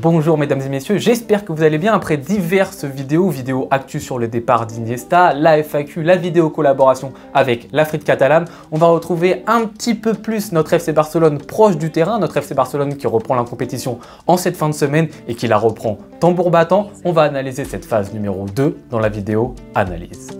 Bonjour mesdames et messieurs, j'espère que vous allez bien après diverses vidéos actu sur le départ d'Iniesta, la FAQ, la vidéo collaboration avec l'Afrique catalane. On va retrouver un petit peu plus notre FC Barcelone proche du terrain, notre FC Barcelone qui reprend la compétition en cette fin de semaine et qui la reprend tambour battant. On va analyser cette phase numéro 2 dans la vidéo analyse.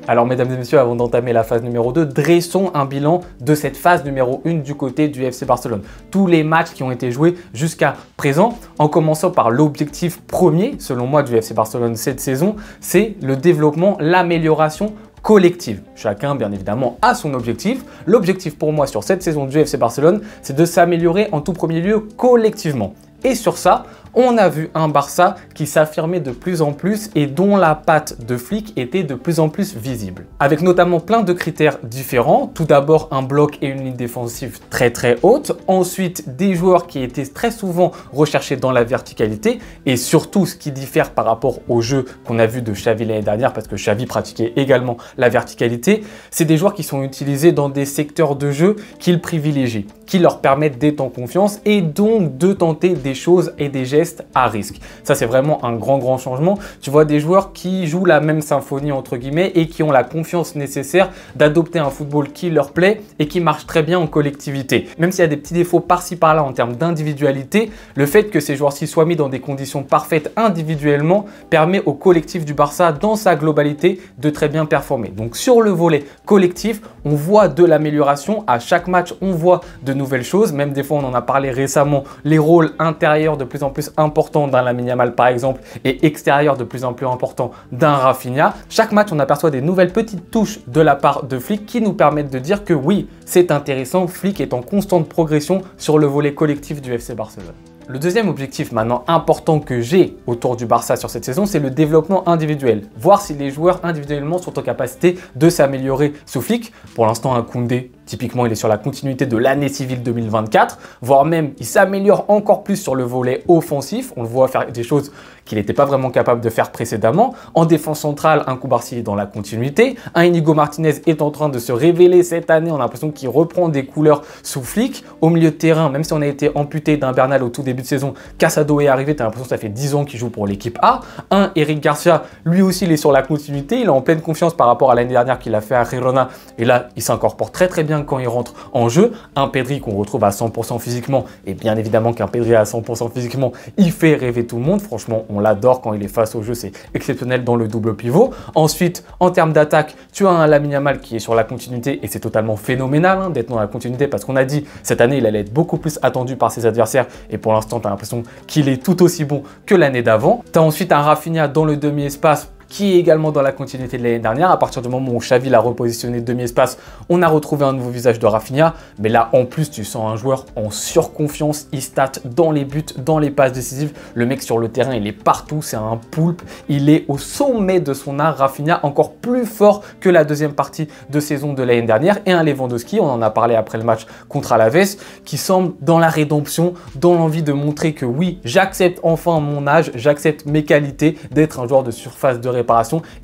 Alors mesdames et messieurs, avant d'entamer la phase numéro 2, dressons un bilan de cette phase numéro 1 du côté du FC Barcelone. Tous les matchs qui ont été joués jusqu'à présent, en commençant par l'objectif premier, selon moi, du FC Barcelone cette saison, c'est le développement, l'amélioration collective. Chacun, bien évidemment, a son objectif. L'objectif pour moi sur cette saison du FC Barcelone, c'est de s'améliorer en tout premier lieu collectivement. Et sur ça, on a vu un Barça qui s'affirmait de plus en plus et dont la patte de Flick était de plus en plus visible. Avec notamment plein de critères différents. Tout d'abord, un bloc et une ligne défensive très haute. Ensuite, des joueurs qui étaient très souvent recherchés dans la verticalité. Et surtout, ce qui diffère par rapport au jeu qu'on a vu de Xavi l'année dernière, parce que Xavi pratiquait également la verticalité, c'est des joueurs qui sont utilisés dans des secteurs de jeu qu'il privilégie, qui leur permettent d'être en confiance et donc de tenter des choses et des gestes à risque. Ça, c'est vraiment un grand changement. Tu vois des joueurs qui jouent la même symphonie entre guillemets et qui ont la confiance nécessaire d'adopter un football qui leur plaît et qui marche très bien en collectivité. Même s'il y a des petits défauts par-ci par-là en termes d'individualité, le fait que ces joueurs-ci soient mis dans des conditions parfaites individuellement permet au collectif du Barça dans sa globalité de très bien performer. Donc sur le volet collectif, on voit de l'amélioration. À chaque match, on voit de nouvelles choses. Même des fois, on en a parlé récemment, les rôles intérieurs de plus en plus importants d'un Lamine Yamal par exemple et extérieurs de plus en plus importants d'un Rafinha. Chaque match, on aperçoit des nouvelles petites touches de la part de Flick qui nous permettent de dire que oui, c'est intéressant. Flick est en constante progression sur le volet collectif du FC Barcelone. Le deuxième objectif maintenant important que j'ai autour du Barça sur cette saison, c'est le développement individuel. Voir si les joueurs individuellement sont en capacité de s'améliorer sous Flick. Pour l'instant, un Koundé, typiquement, il est sur la continuité de l'année civile 2024, voire même il s'améliore encore plus sur le volet offensif. On le voit faire des choses qu'il n'était pas vraiment capable de faire précédemment. En défense centrale, un Koubarsi est dans la continuité. Un Inigo Martinez est en train de se révéler cette année. On a l'impression qu'il reprend des couleurs sous Flick. Au milieu de terrain, même si on a été amputé d'un Bernal au tout début de saison, Casado est arrivé. Tu as l'impression que ça fait 10 ans qu'il joue pour l'équipe A. Un Eric Garcia, lui aussi, il est sur la continuité. Il est en pleine confiance par rapport à l'année dernière qu'il a fait à Girona. Et là, il s'incorpore très bien quand il rentre en jeu. Un Pedri qu'on retrouve à 100% physiquement. Et bien évidemment qu'un Pedri à 100% physiquement, il fait rêver tout le monde. Franchement, on l'adore quand il est face au jeu, c'est exceptionnel dans le double pivot. Ensuite, en termes d'attaque, tu as un Lamine Yamal qui est sur la continuité et c'est totalement phénoménal d'être dans la continuité parce qu'on a dit cette année, il allait être beaucoup plus attendu par ses adversaires et pour l'instant, tu as l'impression qu'il est tout aussi bon que l'année d'avant. Tu as ensuite un Rafinha dans le demi-espace qui est également dans la continuité de l'année dernière. À partir du moment où Xavi l'a repositionné demi-espace, on a retrouvé un nouveau visage de Rafinha. Mais là, en plus, tu sens un joueur en surconfiance. Il stat dans les buts, dans les passes décisives. Le mec sur le terrain, il est partout. C'est un poulpe. Il est au sommet de son art. Rafinha, encore plus fort que la deuxième partie de saison de l'année dernière. Et un Lewandowski, on en a parlé après le match contre Alaves, qui semble dans la rédemption, dans l'envie de montrer que oui, j'accepte enfin mon âge, j'accepte mes qualités d'être un joueur de surface de réparation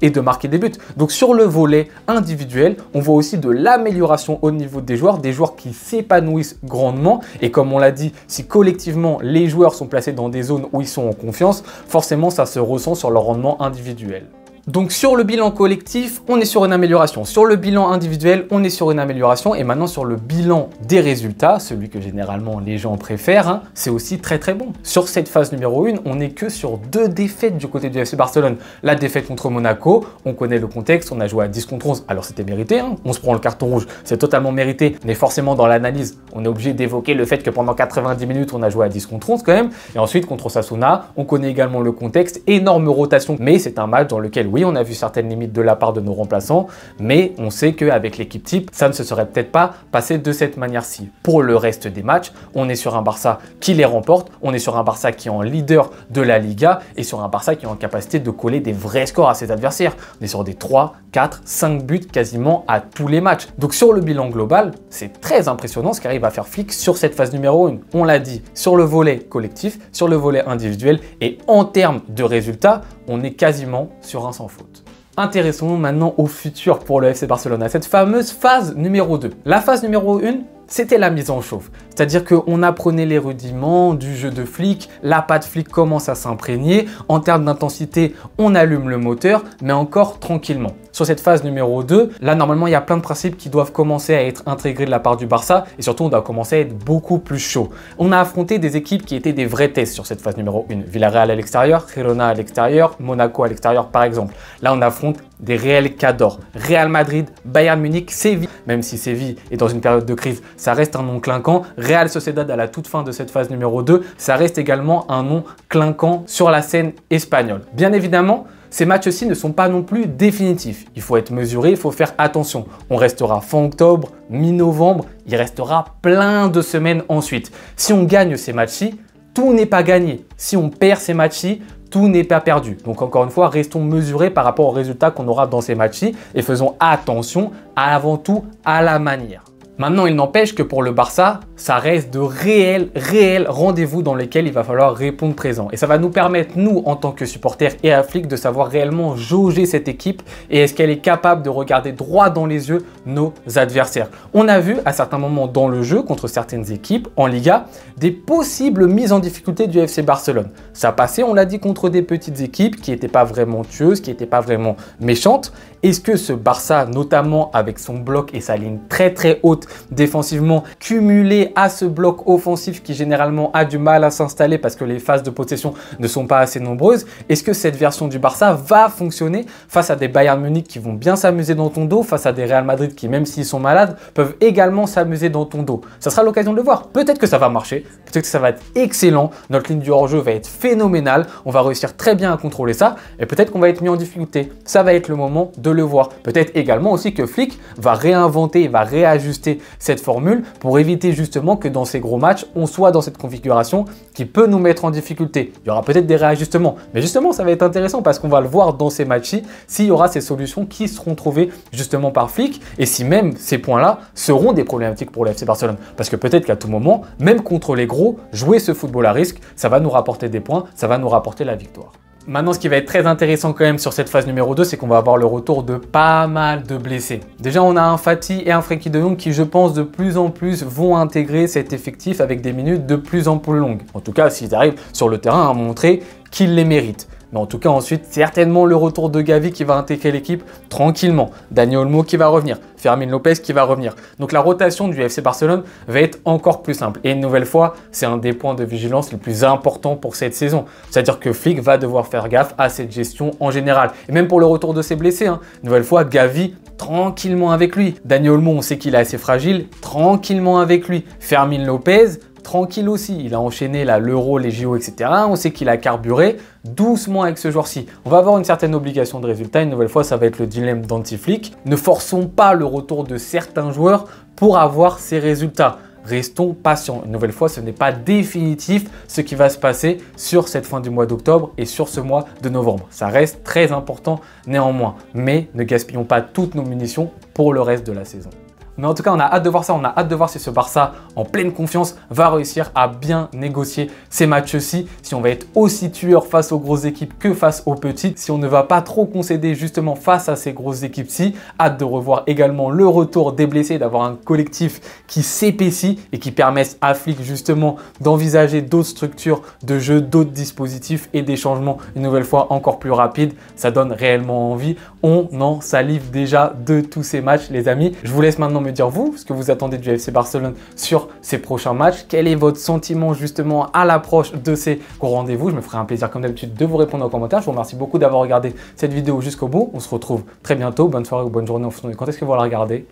et de marquer des buts. Donc sur le volet individuel, on voit aussi de l'amélioration au niveau des joueurs qui s'épanouissent grandement. Et comme on l'a dit, si collectivement les joueurs sont placés dans des zones où ils sont en confiance, forcément ça se ressent sur leur rendement individuel. Donc sur le bilan collectif, on est sur une amélioration. Sur le bilan individuel, on est sur une amélioration. Et maintenant sur le bilan des résultats, celui que généralement les gens préfèrent, c'est aussi très bon. Sur cette phase numéro 1, on n'est que sur 2 défaites du côté du FC Barcelone. La défaite contre Monaco, on connaît le contexte, on a joué à 10 contre 11. Alors c'était mérité, on se prend le carton rouge, c'est totalement mérité. Mais forcément dans l'analyse, on est obligé d'évoquer le fait que pendant 90 minutes, on a joué à 10 contre 11 quand même. Et ensuite contre Osasuna, on connaît également le contexte, énorme rotation. Mais c'est un match dans lequel, oui, on a vu certaines limites de la part de nos remplaçants, mais on sait qu'avec l'équipe type, ça ne se serait peut-être pas passé de cette manière-ci. Pour le reste des matchs, on est sur un Barça qui les remporte, on est sur un Barça qui est en leader de la Liga et sur un Barça qui est en capacité de coller des vrais scores à ses adversaires. On est sur des 3, 4, 5 buts quasiment à tous les matchs. Donc sur le bilan global, c'est très impressionnant ce qu'arrive à faire Flick sur cette phase numéro 1. On l'a dit, sur le volet collectif, sur le volet individuel et en termes de résultats, on est quasiment sur un sans faute. Intéressons-nous maintenant au futur pour le FC Barcelone, à cette fameuse phase numéro 2. La phase numéro 1, c'était la mise en chauffe. C'est-à-dire qu'on apprenait les rudiments du jeu de Flick, la patte Flick commence à s'imprégner. En termes d'intensité, on allume le moteur, mais encore tranquillement. Sur cette phase numéro 2, là, normalement, il y a plein de principes qui doivent commencer à être intégrés de la part du Barça et surtout, on doit commencer à être beaucoup plus chaud. On a affronté des équipes qui étaient des vrais tests sur cette phase numéro 1. Villarreal à l'extérieur, Girona à l'extérieur, Monaco à l'extérieur, par exemple. Là, on affronte des réels cadors. Real Madrid, Bayern Munich, Séville. Même si Séville est dans une période de crise, ça reste un nom clinquant. Real Sociedad à la toute fin de cette phase numéro 2, ça reste également un nom clinquant sur la scène espagnole. Bien évidemment, ces matchs-ci ne sont pas non plus définitifs. Il faut être mesuré, il faut faire attention. On restera fin octobre, mi-novembre, il restera plein de semaines ensuite. Si on gagne ces matchs-ci, tout n'est pas gagné. Si on perd ces matchs-ci, tout n'est pas perdu. Donc encore une fois, restons mesurés par rapport aux résultats qu'on aura dans ces matchs-ci et faisons attention avant tout à la manière. Maintenant, il n'empêche que pour le Barça, ça reste de réels rendez-vous dans lesquels il va falloir répondre présent. Et ça va nous permettre, nous, en tant que supporters et à Flick, de savoir réellement jauger cette équipe et est-ce qu'elle est capable de regarder droit dans les yeux nos adversaires. On a vu à certains moments dans le jeu, contre certaines équipes, en Liga, des possibles mises en difficulté du FC Barcelone. Ça passait, on l'a dit, contre des petites équipes qui n'étaient pas vraiment tueuses, qui n'étaient pas vraiment méchantes. Est-ce que ce Barça, notamment avec son bloc et sa ligne très haute défensivement, cumulé à ce bloc offensif qui généralement a du mal à s'installer parce que les phases de possession ne sont pas assez nombreuses, est-ce que cette version du Barça va fonctionner face à des Bayern Munich qui vont bien s'amuser dans ton dos, face à des Real Madrid qui, même s'ils sont malades, peuvent également s'amuser dans ton dos? Ça sera l'occasion de le voir. Peut-être que ça va marcher, peut-être que ça va être excellent, notre ligne du hors-jeu va être phénoménale, on va réussir très bien à contrôler ça et peut-être qu'on va être mis en difficulté. Ça va être le moment de le voir. Peut-être également aussi que Flick va réinventer, va réajuster cette formule pour éviter justement que dans ces gros matchs, on soit dans cette configuration qui peut nous mettre en difficulté. Il y aura peut-être des réajustements, mais justement, ça va être intéressant parce qu'on va le voir dans ces matchs-ci, s'il y aura ces solutions qui seront trouvées justement par Flick et si même ces points-là seront des problématiques pour le FC Barcelone. Parce que peut-être qu'à tout moment, même contre les gros, jouer ce football à risque, ça va nous rapporter des points, ça va nous rapporter la victoire. Maintenant, ce qui va être très intéressant quand même sur cette phase numéro 2, c'est qu'on va avoir le retour de pas mal de blessés. Déjà, on a un Fati et un Frenkie de Jong qui, je pense, de plus en plus vont intégrer cet effectif avec des minutes de plus en plus longues. En tout cas, s'ils arrivent sur le terrain à montrer qu'ils les méritent. Mais en tout cas, ensuite, certainement le retour de Gavi qui va intégrer l'équipe tranquillement. Dani Olmo qui va revenir. Fermin Lopez qui va revenir. Donc la rotation du FC Barcelone va être encore plus simple. Et une nouvelle fois, c'est un des points de vigilance les plus importants pour cette saison. C'est-à-dire que Flick va devoir faire gaffe à cette gestion en général. Et même pour le retour de ses blessés. Une nouvelle fois, Gavi, tranquillement avec lui. Dani Olmo, on sait qu'il est assez fragile. Tranquillement avec lui. Fermin Lopez, tranquille aussi, il a enchaîné l'Euro, les JO, etc. On sait qu'il a carburé doucement avec ce joueur-ci. On va avoir une certaine obligation de résultat. Une nouvelle fois, ça va être le dilemme d'Anti-Flick. Ne forçons pas le retour de certains joueurs pour avoir ces résultats. Restons patients. Une nouvelle fois, ce n'est pas définitif ce qui va se passer sur cette fin du mois d'octobre et sur ce mois de novembre. Ça reste très important néanmoins. Mais ne gaspillons pas toutes nos munitions pour le reste de la saison. Mais en tout cas, on a hâte de voir ça. On a hâte de voir si ce Barça, en pleine confiance, va réussir à bien négocier ces matchs-ci. Si on va être aussi tueur face aux grosses équipes que face aux petites. Si on ne va pas trop concéder justement face à ces grosses équipes-ci. Hâte de revoir également le retour des blessés, d'avoir un collectif qui s'épaissit et qui permet à Flick justement d'envisager d'autres structures de jeu, d'autres dispositifs et des changements une nouvelle fois encore plus rapides. Ça donne réellement envie. On en salive déjà de tous ces matchs, les amis. Je vous laisse maintenant me dire vous, ce que vous attendez du FC Barcelone sur ces prochains matchs. Quel est votre sentiment justement à l'approche de ces gros rendez-vous? Je me ferai un plaisir comme d'habitude de vous répondre en commentaire. Je vous remercie beaucoup d'avoir regardé cette vidéo jusqu'au bout. On se retrouve très bientôt. Bonne soirée ou bonne journée en fonction de quand est-ce que vous la regardez.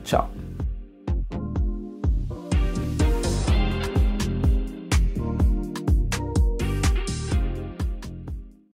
Ciao.